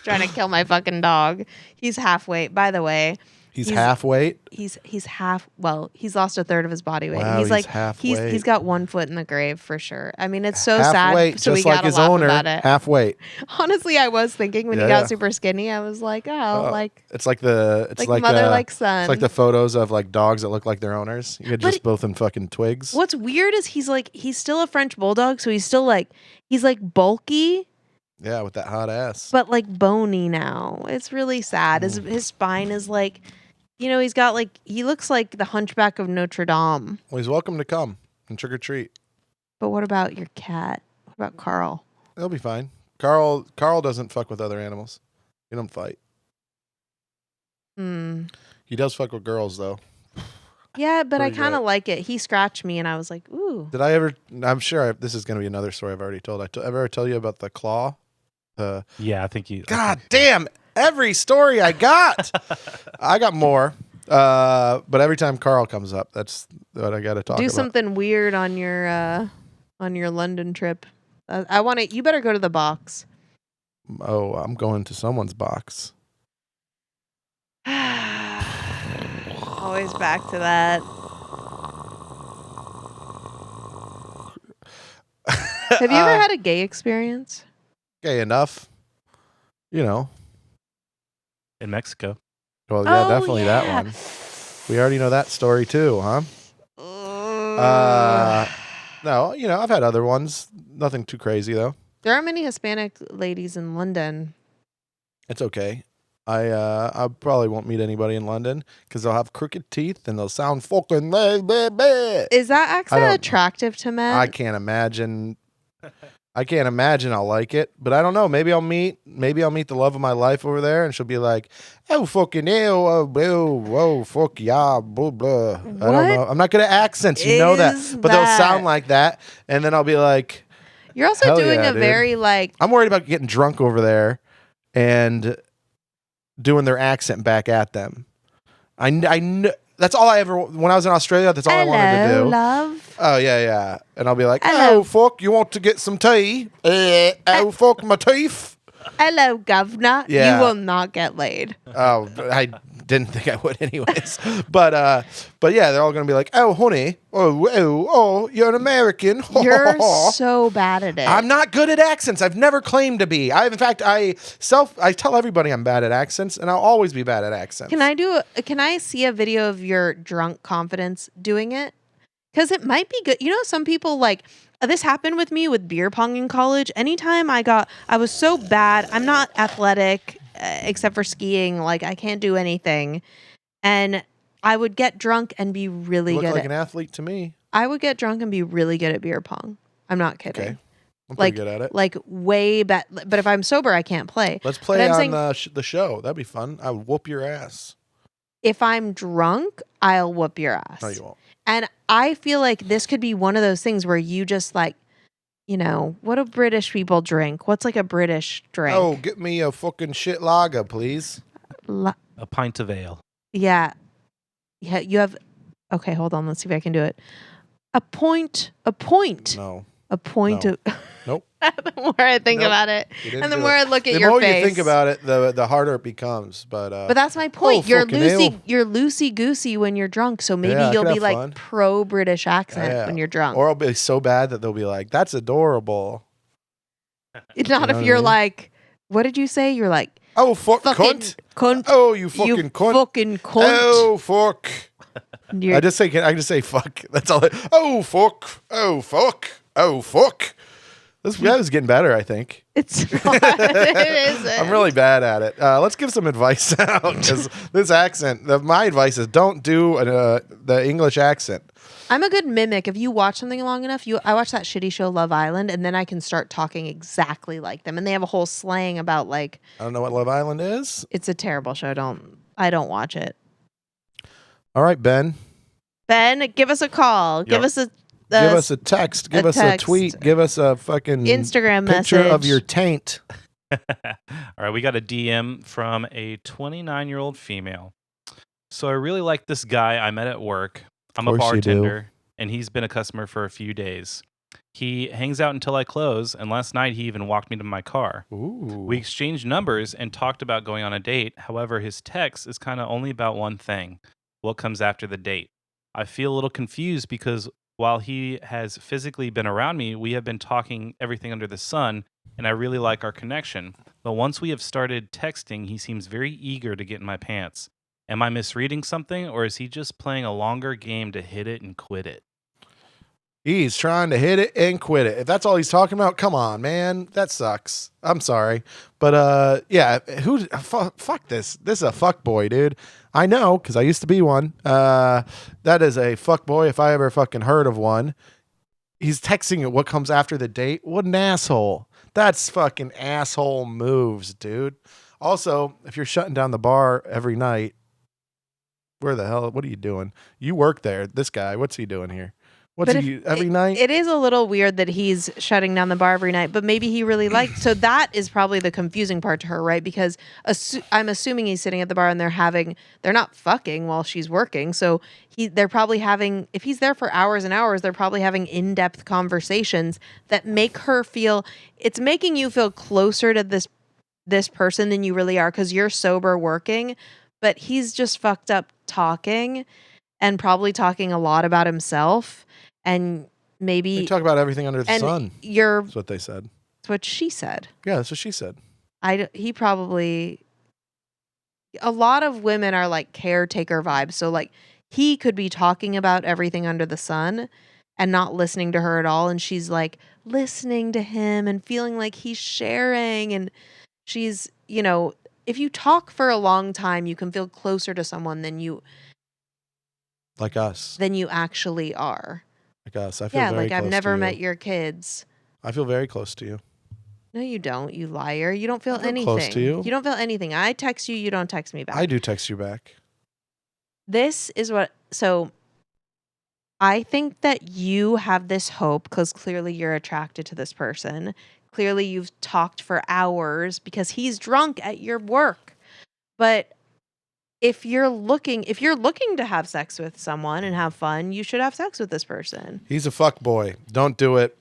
Trying to kill my fucking dog. He's half weight, by the way. He's half weight. He's half. Well, he's lost a third of his body weight. Wow, he's like half he's weight. got 1 foot in the grave for sure. I mean, it's so half sad. weight, So we just like gotta his laugh owner. about it. Half weight. Honestly, I was thinking when he Yeah, got yeah. super skinny, I was like, like It's like the. It's like mother, the, like son. It's like the photos of like dogs that look like their owners. You're But just both in fucking twigs. What's weird is he's still a French bulldog, so he's bulky, Yeah, with that hot ass. but like bony now. It's really sad. His spine is like, he's got like he looks like the Hunchback of Notre Dame. Well, he's welcome to come and trick or treat. But what about your cat? What about Carl? He'll be fine. Carl doesn't fuck with other animals. He don't fight. Hmm. He does fuck with girls though. Yeah, but I Pretty kind of great. like it. He scratched me, and I was like, ooh. Did I ever? I'm sure this is going to be another story I've already told. Ever tell you about the claw? Yeah, I think you. God damn! Every story I got, I got more. But every time Carl comes up, that's what I got to talk Do about. something weird on your London trip. I want to. You better go to the box. Oh, I'm going to someone's box. Always back to that. Have you ever had a gay experience? Okay, enough. In Mexico. Well, yeah, Oh, definitely that yeah. one. We already know that story too, huh? No, I've had other ones. Nothing too crazy though. There are many Hispanic ladies in London. It's okay. I probably won't meet anybody in London because they'll have crooked teeth and they'll sound fucking bleh. Is that accent don't- attractive to men? I can't imagine. I'll like it, but I don't know. Maybe I'll meet the love of my life over there, and she'll be like, "Oh fucking ew, oh fuck yeah, blah blah." I don't know. I'm not good at accents, you know that, is but they'll that? sound like that, and then I'll be like, You're also Hell doing yeah, a dude. very like I'm worried about getting drunk over there and doing their accent back at them. I kn- that's all I ever when I was in Australia. That's all I wanted to do. love. Oh yeah. And I'll be like, Hello. "Oh fuck, you want to get some tea? Oh fuck, my teeth." Hello, governor. Yeah. You will not get laid. Oh, I didn't think I would, anyways. But yeah, they're all gonna be like, "Oh, honey, oh, you're an American." You're so bad at it. I'm not good at accents. I've never claimed to be. In fact, I tell everybody I'm bad at accents, and I'll always be bad at accents. Can I see a video of your drunk confidence doing it? Because it might be good. You know, some people like this happened with me with beer pong in college. Anytime I was so bad. I'm not athletic except for skiing. Like I can't do anything. And I would get drunk and be really You good look like at an athlete to me. I would get drunk and be really good at beer pong. I'm not kidding. Okay. I'm Like pretty good at it. like way better. But if I'm sober, I can't play. Let's But play I'm on saying the show. That'd be fun. I would whoop your ass. if I'm drunk, I'll whoop your ass. No, you won't. And I feel like this could be one of those things where you just like, you know, what do British people drink? What's like a British drink? Oh, get me a fucking shit lager, please. A pint of ale. Yeah. Yeah, you have okay, hold on, let's see if I can do it. A point. No. A point No. of Nope. the more I think Nope. about it. You didn't And the do more it. I look at The your more face. you think about it, the harder it becomes. But that's my point. You're fucking hell. loosey goosey when you're drunk. So maybe Yeah, I you'll could be have like fun. pro British accent Yeah. when you're drunk. Or I'll be so bad that they'll be like, "That's adorable." It's not You know if what I you're mean? like, what did you say? You're like Oh fuck, fucking cunt. cunt. Oh, you fucking cunt. Fucking cunt. Oh fuck. You're- I just say fuck. That's all. Oh fuck. Oh fuck. Oh fuck. This guy is getting better, I think. it's not. It isn't. I'm really bad at it. Let's give some advice out because this accent. My advice is don't do the English accent. I'm a good mimic. If you watch something long enough, I watch that shitty show Love Island, and then I can start talking exactly like them. And they have a whole slang about like I don't know what Love Island is. it's a terrible show. I don't watch it. All right, Ben. Ben, give us a call. Give Yep. us a Give us a text. Give us text. a tweet. Give us a fucking Instagram picture message of your taint. All right, we got a DM from a 29-year-old female. So I really like this guy I met at work. I'm a Course you do. bartender, and he's been a customer for a few days. He hangs out until I close, and last night he even walked me to my car. Ooh. We exchanged numbers and talked about going on a date. However, his text is kind of only about one thing: what comes after the date. I feel a little confused because while he has physically been around me, we have been talking everything under the sun, and I really like our connection. But once we have started texting, he seems very eager to get in my pants. Am I misreading something, or is he just playing a longer game to hit it and quit it? He's trying to hit it and quit it. If that's all he's talking about, come on, man. That sucks. I'm sorry. But yeah, fuck this. This is a fuck boy, dude. I know, because I used to be one. That is a fuck boy if I ever fucking heard of one. He's texting it what comes after the date. What an asshole. That's fucking asshole moves, dude. Also, if you're shutting down the bar every night, what are you doing? You work there. This guy, what's he doing here? What's But he every night? It is a little weird that he's shutting down the bar every night, but maybe he really liked. So that is probably the confusing part to her, right? Because I'm assuming he's sitting at the bar and they're not fucking while she's working. So they're probably having, if he's there for hours and hours, they're probably having in-depth conversations that make her feel, it's making you feel closer to this person than you really are because you're sober working, but he's just fucked up talking and probably talking a lot about himself. And maybe They talk about everything under the sun. That's what they said. That's what she said. Yeah, that's what she said. He probably. A lot of women are like caretaker vibes, so like he could be talking about everything under the sun, and not listening to her at all, and she's like listening to him and feeling like he's sharing, and she's if you talk for a long time, you can feel closer to someone than you actually are. Like us. I feel Yeah, very like close I've never to met you. your kids. I feel very close to you. No, you don't, you liar. You don't feel I feel anything. close to you. You don't feel anything. I text you, you don't text me back. I do text you back. This is so I think that you have this hope because clearly you're attracted to this person. Clearly you've talked for hours because he's drunk at your work. But if you're looking to have sex with someone and have fun, you should have sex with this person. He's a fuck boy. Don't do it.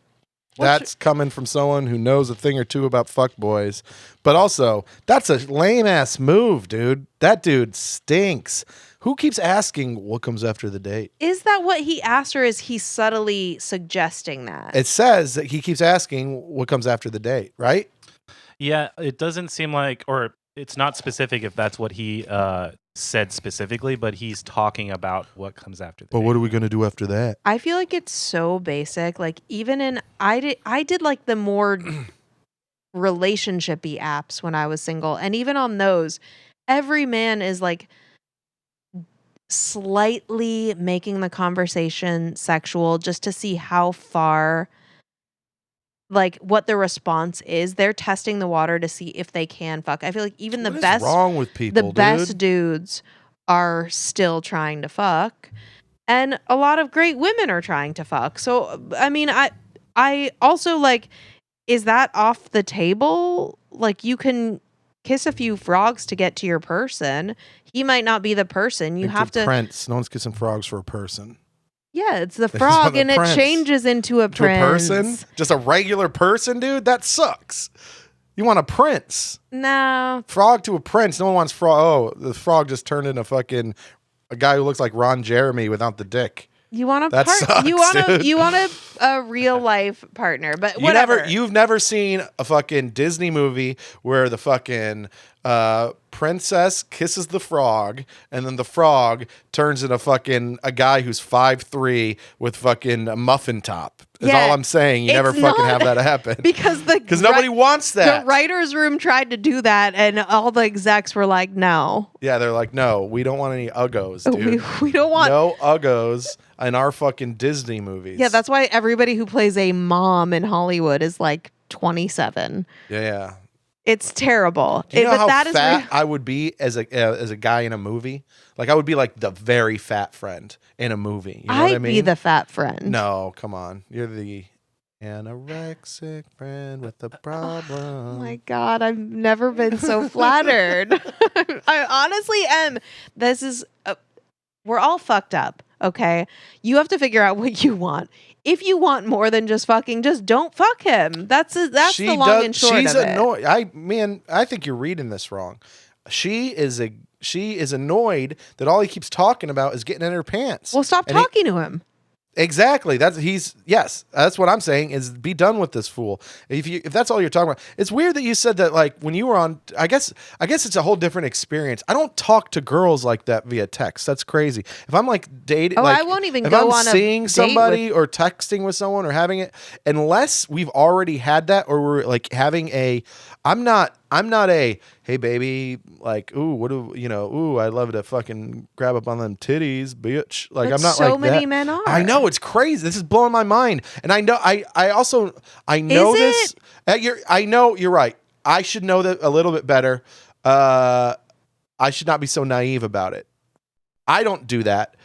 That's coming from someone who knows a thing or two about fuck boys. But also, that's a lame ass move, dude. That dude stinks. Who keeps asking what comes after the date? Is that what he asked, or is he subtly suggesting that? It says that he keeps asking what comes after the date, right? Yeah, it doesn't seem like, or it's not specific if that's what he said specifically, but he's talking about what comes after the But date. what are we gonna do after that? I feel like it's so basic. Like even in I did like the more relationshipy apps when I was single, and even on those, every man is like slightly making the conversation sexual just to see how far, like what the response is. They're testing the water to see if they can fuck. I feel like even What is wrong with people, the best dude? dudes are still trying to fuck, and a lot of great women are trying to fuck. So I mean, I also like, is that off the table? Like you can kiss a few frogs to get to your person. He might not be the person. You Think have of to. Prince. No one's kissing frogs for a person. Yeah, it's the It's frog, the and it prince. changes into a To a person? prince. Just a regular person, dude? That sucks. You want a prince. No, Frog to a prince. No one wants frog. Oh, the frog just turned into fucking a guy who looks like Ron Jeremy without the dick. you want a That sucks, dude. you want a real life partner, but You whatever. you've never seen a fucking Disney movie where the fucking princess kisses the frog, and then the frog turns into fucking a guy who's 5'3" with fucking a muffin top. Is Yeah, all I'm saying. You it's never fucking not- have that happen. because Nobody wants that. The writers' room tried to do that, and all the execs were like, "No, Yeah, they're like, no, we don't want any uggos, dude. we don't want." No uggos in our fucking Disney movies. Yeah, that's why everybody who plays a mom in Hollywood is like 27. yeah. It's terrible. Do you know But how that is fat I would be as a guy in a movie? Like I would be like the very fat friend in a movie. You know what I I'd mean? be the fat friend. No, come on. You're the anorexic friend with a problem. Oh my God, I've never been so flattered. I honestly am. This is, we're all fucked up, okay? You have to figure out what you want. If you want more than just fucking, just don't fuck him. That's the long and short She's of it. annoyed. I think you're reading this wrong. She is annoyed that all he keeps talking about is getting in her pants. Well, stop And he- talking to him. Exactly. Yes. That's what I'm saying is be done with this fool. If that's all you're talking about. It's weird that you said that like when you were on I guess it's a whole different experience. I don't talk to girls like that via text. That's crazy. If I'm like dating I won't even if go I'm on a seeing date somebody or texting with someone or having it, unless we've already had that or we're like having I'm not a hey baby, like, ooh, what do you know, ooh, I'd love to fucking grab up on them titties, bitch. Like But I'm not so like many that. men are. I know, it's crazy. This is blowing my mind. And I know I also know Is this. I know you're right. I should know that a little bit better. I should not be so naive about it. I don't do that.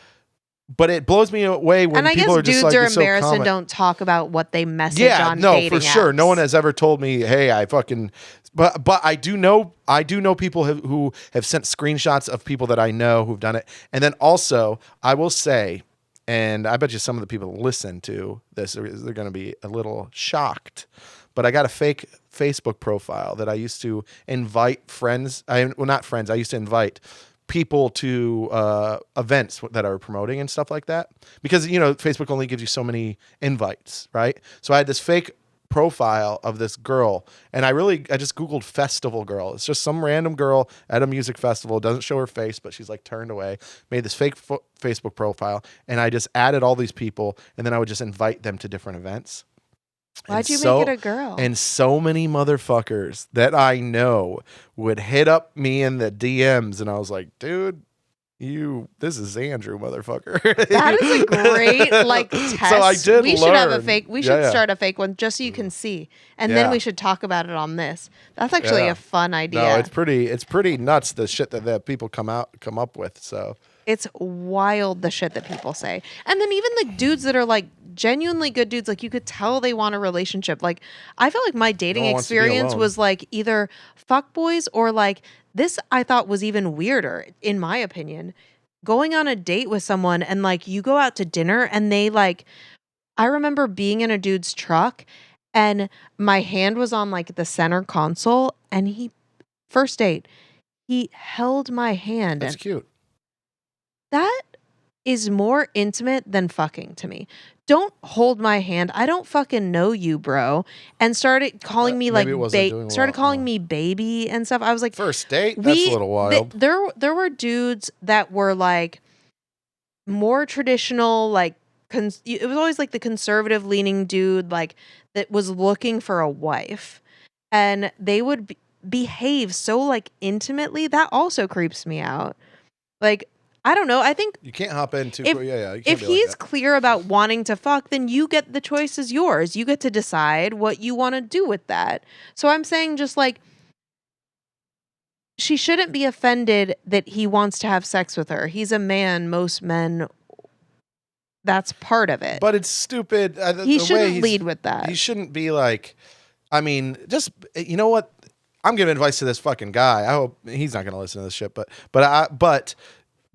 But it blows me away when And I guess people are just dudes like are so embarrassed and common. don't talk about what they message Yeah, on no, dating for sure. No apps. one has ever told me, "Hey, I fucking." But I do know people who have sent screenshots of people that I know who've done it. And then also, I will say, and I bet you some of the people that listen to this they're going to be a little shocked. But I got a fake Facebook profile that I used to invite friends. Not friends. I used to invite people to events that I were promoting and stuff like that, because Facebook only gives you so many invites, right? So I had this fake profile of this girl, and I just googled festival girl. It's just some random girl at a music festival, doesn't show her face, but she's like turned away. Made this fake Facebook profile, and I just added all these people, and then I would just invite them to different events. Why'd you make it a girl? And so many motherfuckers that I know would hit up me in the DMs, and I was like, dude, this is Andrew, motherfucker. That is a great test. So I did We should have a learn. fake. We Yeah, should yeah. start a fake one just so you can see, and then Yeah. we should talk about it on this. That's actually Yeah. a fun idea. No, it's pretty nuts, the shit that people come up with. So It's wild the shit that people say. And then even the dudes that are like genuinely good dudes, like you could tell they want a relationship. Like I felt like my dating No one wants to be experience alone. was like either fuckboys or like this. I thought was even weirder, in my opinion. Going on a date with someone and like you go out to dinner and they like, I remember being in a dude's truck and my hand was on like the center console and first date, he held my hand that's and cute. that is more intimate than fucking to me. Don't hold my hand. I don't fucking know you, bro. And started calling me like maybe it wasn't doing started well. calling me baby and stuff. I was like, First date? That's a little wild. there were dudes that were like more traditional, like it was always like the conservative leaning dude, like that was looking for a wife, and they would behave so like intimately. That also creeps me out. Like, I don't know. I think You can't hop in too if, quick. Yeah. You can't if be like he's that. clear about wanting to fuck, then you get the choice is yours. You get to decide what you want to do with that. So I'm saying just like, she shouldn't be offended that he wants to have sex with her. He's a man. Most men, that's part of it. But it's stupid. He shouldn't lead with that. He shouldn't be like, I mean, just, you know what? I'm giving advice to this fucking guy. I hope he's not going to listen to this shit, but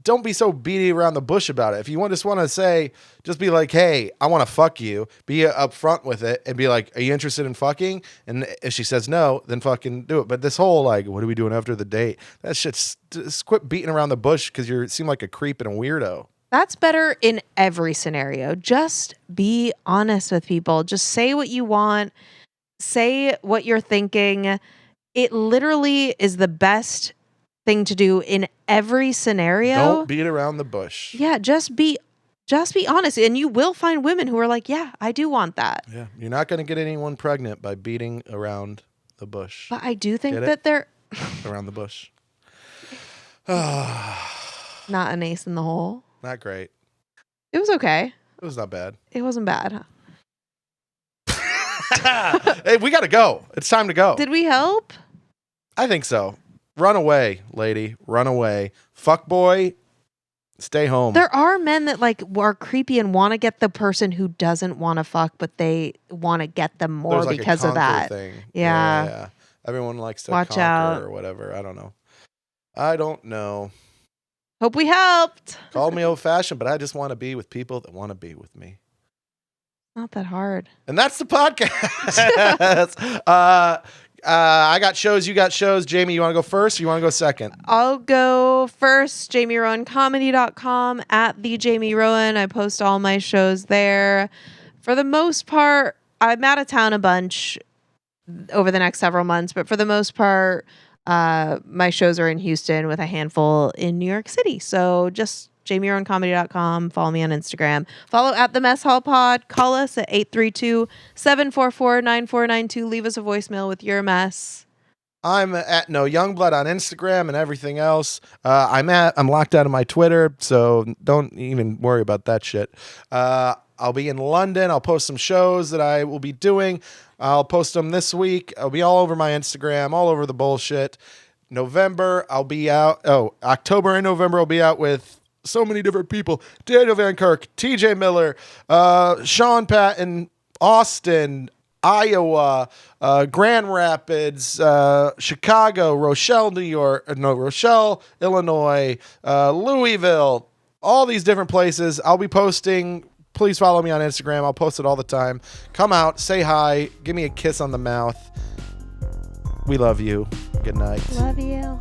don't be so beaty around the bush about it. If you just want to say, just be like, hey, I want to fuck you. Be upfront with it and be like, are you interested in fucking? And if she says no, then fucking do it. But this whole like, what are we doing after the date? That shit's, just quit beating around the bush because you seem like a creep and a weirdo. That's better in every scenario. Just be honest with people. Just say what you want. Say what you're thinking. It literally is the best thing to do in every scenario. Don't beat around the bush. Yeah, just be honest, and you will find women who are like, yeah, I do want that. Yeah, you're not going to get anyone pregnant by beating around the bush. But I do think Get it? that they're Around the bush. not an ace in the hole. Not great. It was okay. It was not bad. It wasn't bad. Hey, we got to go. It's time to go. Did we help? I think so. Run away, lady. Run away. Fuck boy. Stay home. There are men that like are creepy and want to get the person who doesn't want to fuck, but they want to get them more There's like because a of conquer that. thing. Yeah. Everyone likes to Watch conquer out. or whatever. I don't know. I don't know. Hope we helped. Call me old fashioned, but I just want to be with people that want to be with me. Not that hard. And that's the podcast. I got shows. You got shows. Jamie, you want to go first or you want to go second? I'll go first. JamieRowanComedy.com at the Jamie Rowan. I post all my shows there. For the most part, I'm out of town a bunch over the next several months, but for the most part, my shows are in Houston with a handful in New York City. So just JamieRowanComedy.com. Follow me on Instagram. Follow at the Mess Hall Pod. Call us at 832-744-9492. Leave us a voicemail with your mess. I'm at No Youngblood on Instagram and everything else. I'm locked out of my Twitter, so don't even worry about that shit. I'll be in London. I'll post some shows that I will be doing. I'll post them this week. I'll be all over my Instagram, all over the bullshit. November, I'll be out. Oh, October and November, I'll be out with so many different people. Daniel Van Kirk, TJ Miller, Sean Patton, Austin, Iowa, Grand Rapids, Chicago, Rochelle, Illinois, Louisville, all these different places. I'll be posting. Please follow me on Instagram. I'll post it all the time. Come out, say hi, give me a kiss on the mouth. We love you. Good night. Love you.